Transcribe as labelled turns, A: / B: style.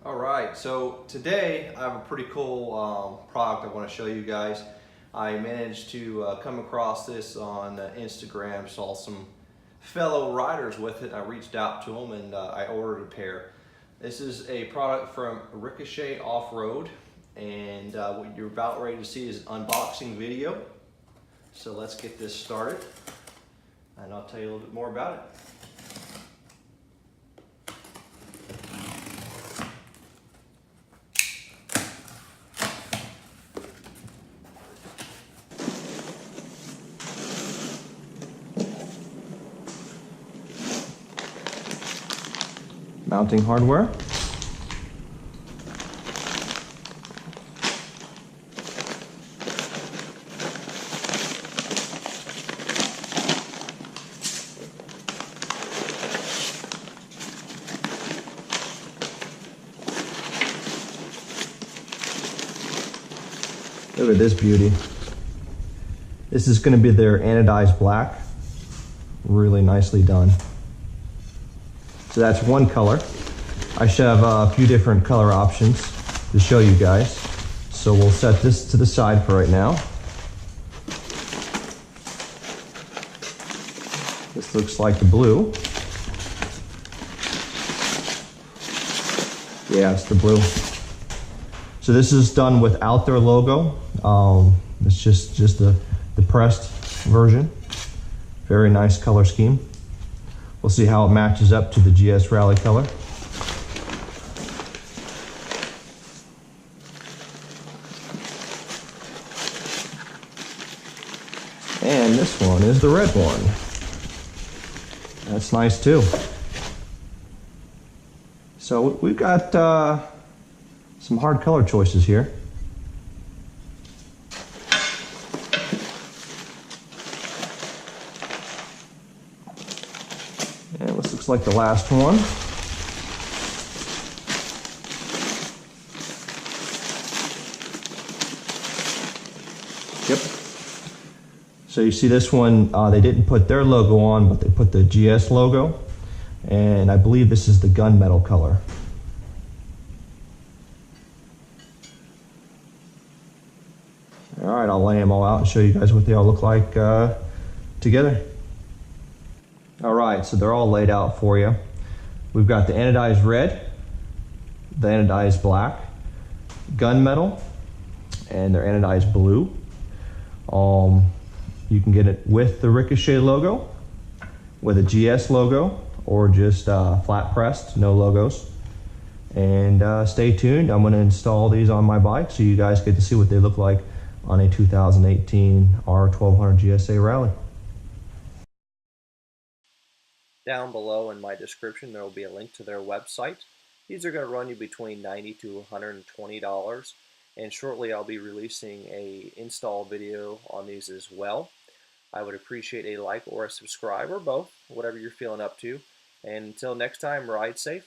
A: Alright, so today I have a pretty cool product I want to show you guys. I managed to come across this on Instagram, saw some fellow riders with it. I reached out to them and I ordered a pair. This is a product from Ricochet Off-Road, and what you're about ready to see is an unboxing video. So let's get this started and I'll tell you a little bit more about it. Mounting hardware. Look at this beauty. This is going to be their anodized black. Really nicely done. So that's one color. I should have a few different color options to show you guys. So we'll set this to the side for right now. This looks like the blue. Yeah, it's the blue. So this is done without their logo. It's just the pressed version. Very nice color scheme. We'll see how it matches up to the GS Rally color. And this one is the red one. That's nice too. So we've got some hard color choices here. And this looks like the last one. Yep. So you see this one, they didn't put their logo on, but they put the GS logo. And I believe this is the gunmetal color. All right, I'll lay them all out and show you guys what they all look like together. All right, so they're all laid out for you. We've got the anodized red, the anodized black, gunmetal, and their anodized blue. You can get it with the Ricochet logo, with a GS logo, or just flat pressed, no logos. And stay tuned, I'm gonna install these on my bike so you guys get to see what they look like on a 2018 R1200 GSA Rally. Down below in my description there will be a link to their website. These are going to run you between $90 to $120, and shortly I'll be releasing a install video on these as well. I would appreciate a like or a subscribe or both, whatever you're feeling up to. And until next time, ride safe.